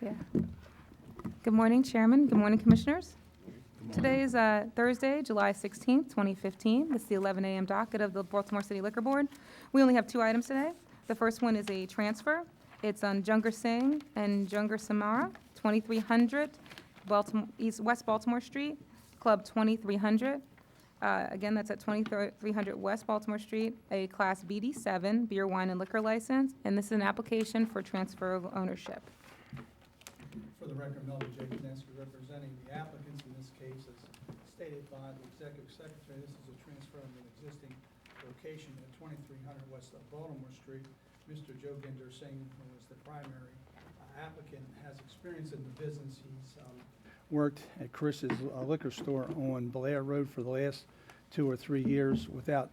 Yeah. Good morning, Chairman. Good morning, Commissioners. Today is Thursday, July 16th, 2015. This is the 11 a.m. docket of the Baltimore City Liquor Board. We only have two items today. The first one is a transfer. It's on Junger Singh and Junger Samara, 2300 West Baltimore Street, Club 2300. Again, that's at 2300 West Baltimore Street, a Class BD7 beer, wine, and liquor license, and this is an application for transfer of ownership. For the record, Melvin J. Knansky representing the applicants in this case, as stated by the Executive Secretary, this is a transfer of an existing location at 2300 West Baltimore Street. Mr. Joginder Singh, who is the primary applicant, has experience in the business. He's worked at Chris's liquor store on Blair Road for the last 2 or 3 years without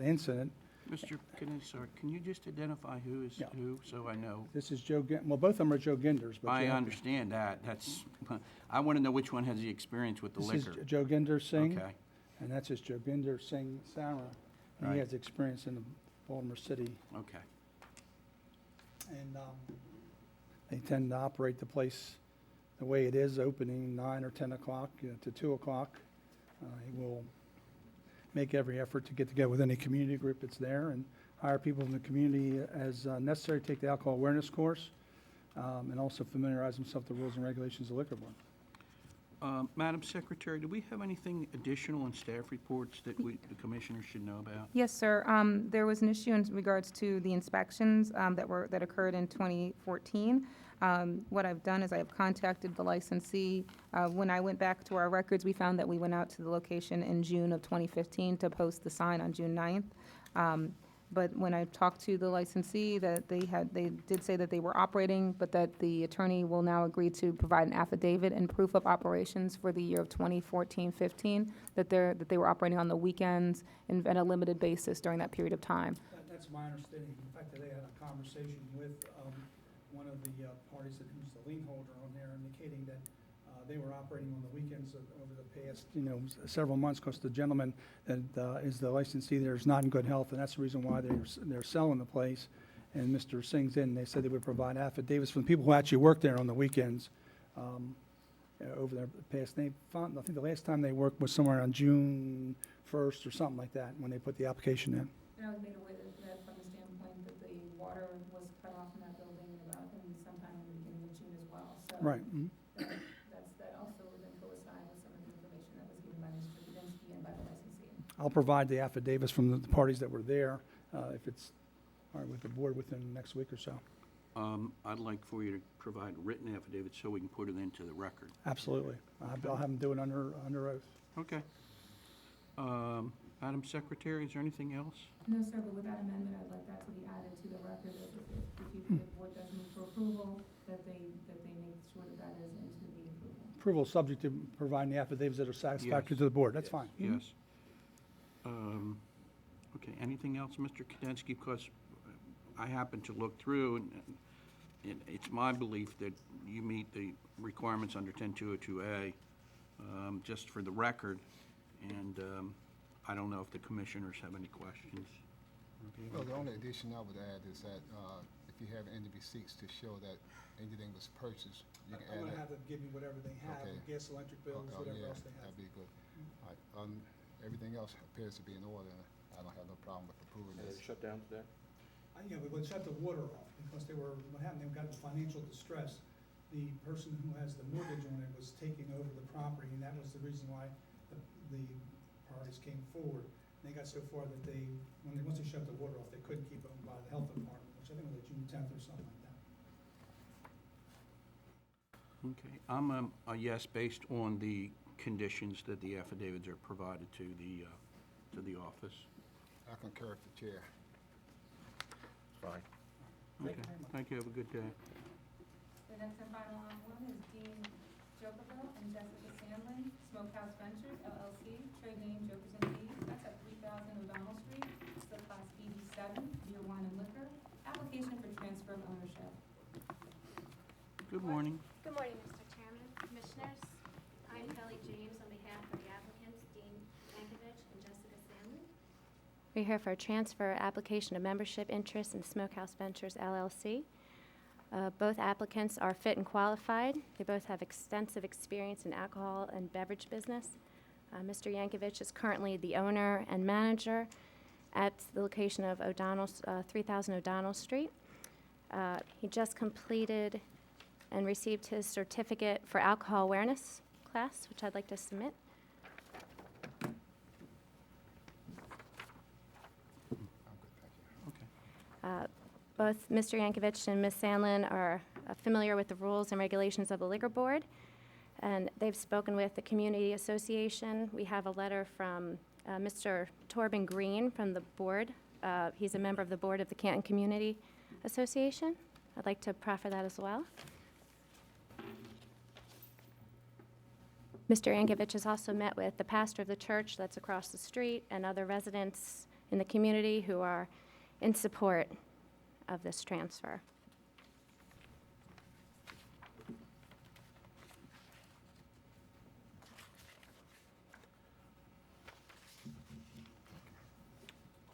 incident. Mr. Knizzar, can you just identify who is Yeah. who, so I know? This is well, both of them are Joe Ginders. But I you have- understand that, I want to know which one has the experience with the This liquor. is Joe Ginder Singh. Okay, And that's just Joginder Singh Sarah. And Right. he has experience in the Baltimore City. okay. And they tend to operate the place the way it is, opening 9 or 10 o'clock to 2 o'clock. He will make every effort to get together with any community group that's there and hire people in the community as necessary, take the alcohol awareness course, and also familiarize himself with the rules and regulations of the liquor board. Madam Secretary, do we have anything additional in staff reports that the commissioners should know about? Yes, sir. There was an issue in regards to the inspections that occurred in 2014. What I've done is I have contacted the licensee. When I went back to our records, we found that we went out to the location in June of 2015 to post the sign on June 9th. But when I talked to the licensee, that they did say that they were operating, but that the attorney will now agree to provide an affidavit and proof of operations for the year of 2014-15, that they were operating on the weekends and at a limited basis during that period of time. That's my understanding. In fact, today I had a conversation with one of the parties who's the lien holder on there, indicating that they were operating on the weekends over the past, several months, because the gentleman that is the licensee there is not in good health, and that's the reason why they're selling the place. And Mr. Singh's in, they said they would provide affidavits from the people who actually work there on the weekends over the past. I think the last time they worked was somewhere on June 1st or something like that, when they put the application in. And I was made aware that from the standpoint that the water was cut off in that building sometime in the beginning of June as well. So Right. Mhm. that also would then coincide with some of the information that was given by Mr. Kudinski and by the licensee. I'll provide the affidavits from the parties that were there, if it's all right with the board within the next week or so. I'd like for you to provide written affidavits so we can put it into the record. Absolutely. I'll have them do it under oath. Okay. Madam Secretary, is there anything else? No, sir, but with that amendment, I'd like that to be added to the record. If the board does move for approval, that they make sure that is into the approval. Approval subject to providing the affidavits that are satisfactory Yes. to the board. That's fine. Yes. Okay, anything else, Mr. Kudinski? Because I happened to look through, and it's my belief that you meet the requirements under 10202A, just for the record, and I don't know if the commissioners have any questions. Okay. Well, the only addition I would add is that if you have any receipts to show that anything was purchased, you can I'm add going to that. have them give me whatever they have, Okay. gas, electric bills, Oh, whatever yeah, else they have. that'd be good. All right, everything else appears to be in order. I don't have no problem with approving this. Shut down today? We would shut the water off because what happened, they got in financial distress. The person who has the mortgage on it was taking over the property, and that was the reason why the parties came forward. They got so far that once they shut the water off, they couldn't keep it owned by the health department, which I think was like June 10th or something like that. Okay, I'm a yes based on the conditions that the affidavits are provided to the office. I concur with the chair. Fine. Okay, thank you, have a good day. The next and final one is Dean Jokobel and Jessica Sandlin, Smokehouse Ventures LLC, trade name Jokers and Thieves. That's at 3000 O'Donnell Street. It's the Class BD7, beer, wine, and liquor. Application for transfer of ownership. Good morning. Good morning, Mr. Chairman, Commissioners. I'm Kelly James on behalf of the applicants, Dean Yankovich and Jessica Sandlin. We're here for a transfer application of membership interest in Smokehouse Ventures LLC. Both applicants are fit and qualified. They both have extensive experience in alcohol and beverage business. Mr. Yankovic is currently the owner and manager at the location of 3000 O'Donnell Street. He just completed and received his certificate for alcohol awareness class, which I'd like to submit. I'm good, thank you. Okay. Both Mr. Yankovic and Ms. Sandlin are familiar with the rules and regulations of the Liquor Board, and they've spoken with the Community Association. We have a letter from Mr. Torben Green from the board. He's a member of the board of the Canton Community Association. I'd like to proffer that as well. Mr. Yankovic has also met with the pastor of the church that's across the street and other residents in the community who are in support of this transfer.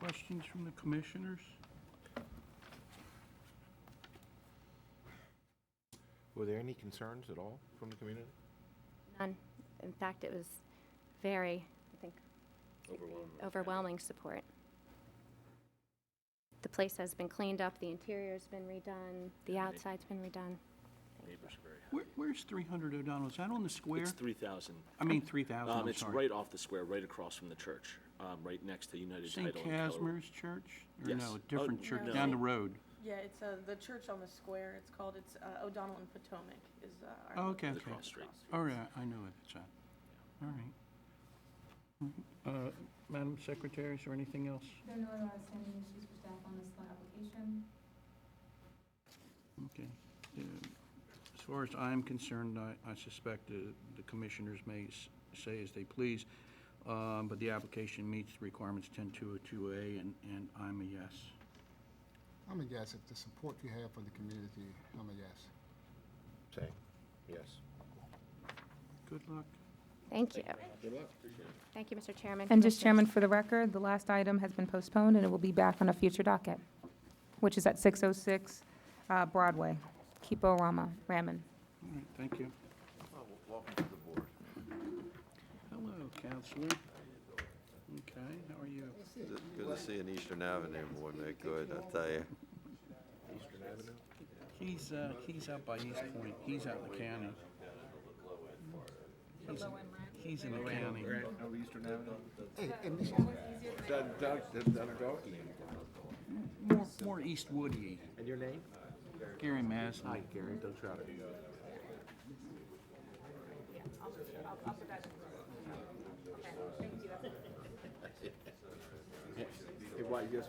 Questions from the commissioners? Were there any concerns at all from the community? None. In fact, it was very, I think, overwhelming support. The place has been cleaned up, the interior's been redone, the outside's been redone. Neighbors are very happy. Where's 300 O'Donnell? Is that on the square? It's 3,000. I mean 3,000, I'm It's sorry. right off the square, right across from the church, right next to United St. Title. and Keller. Casimir's Church? Or Yes. no, a different Oh, church no. down the road? Yeah, it's the church on the square. It's called, O'Donnell and Potomac is our. Oh, okay, The okay. cross street. All right, I know what it's at. All right. Madam Secretary, is there anything else? There are no other outstanding issues for staff on this application. Okay. As far as I'm concerned, I suspect the commissioners may say as they please, but the application meets the requirements 10202A, and I'm a yes. I'm a yes. If the support you have for the community, I'm a yes. Same, yes. Good luck. Thank you. Good luck. Thank you, Mr. Chairman. And just Commissioners. Chairman, for the record, the last item has been postponed, and it will be back on a future docket, which is at 606 Broadway, Kipo Ramen. All right, thank you. Welcome to the board. Hello, Counselor. Okay, how are you? Good to see an Eastern Avenue boy make good, I tell you. Eastern Avenue? He's out by East Point. He's out in the county. He's in the county. Over Eastern Avenue? Hey, Ms. More East Woody. And your name? Gary Maslin. Hi, Gary, Doug Trotter. Hey, why, yes,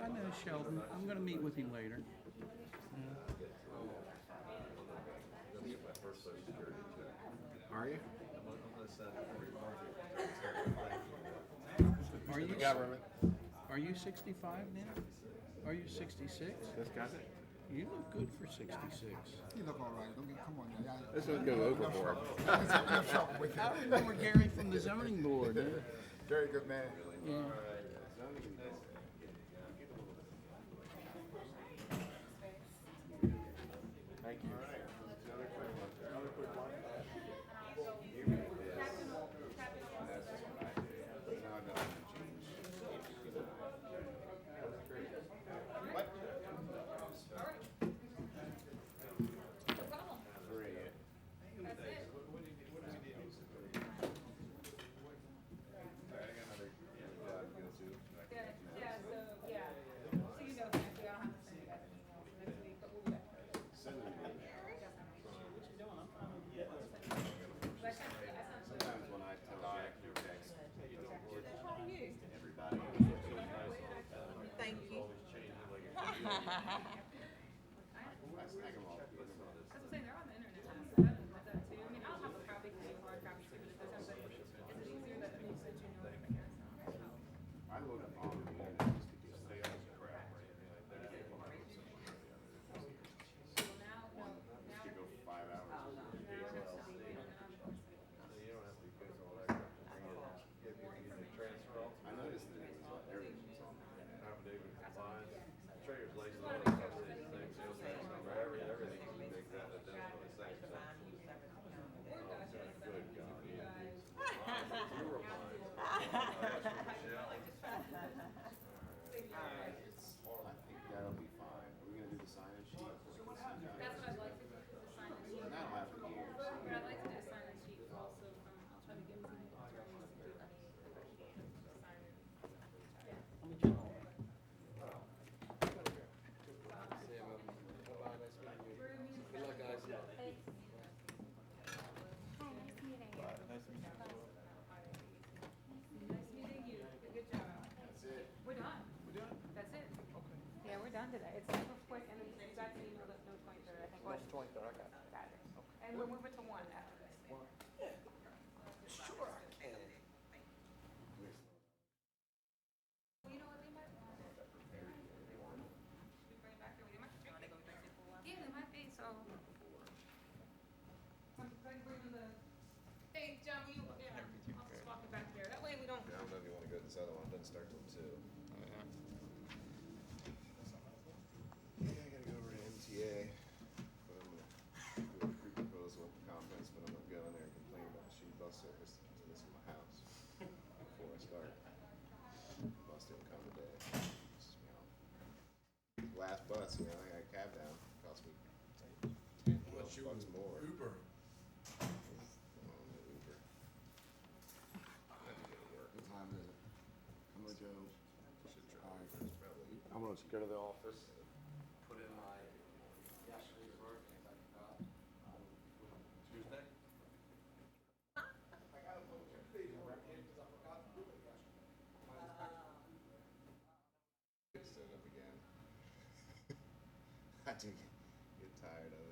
I know Sheldon. I'm gonna meet with him later. are you? Are you, Government. are you 65 now? Are you 66? This guy? You look good for 66. You look all right. Don't get, come on now. This one go overboard. Enough trouble with I it. remember Gary from the zoning board. Very good man. Yeah. Thank you. Trailers lazy. And we're moving to one after this. Sure, I can. You know what, they might want it. Should we bring it back here? They might try to go back there for a while. Yeah, they might be, so. Hey, John, will you, yeah, I'll just walk it back there. That way we don't. I don't know if you wanna go to this other one, it doesn't start till 2. Yeah, I gotta go over to MTA, but I'm gonna do a pre-proposal conference, but I'm gonna go in there and complain about the shitty bus service that's missing my house before I start. Bus didn't come today. Pisses me off. Last bus, I got a cab down, cost me $10 more. Uber. Uber. I have to go to work. What time is it? I'm gonna go. Should try. All right. It's probably I'm gonna go to the office. Put in my yesterday's work, and I forgot, Tuesday. Stood up again. I do get tired of it.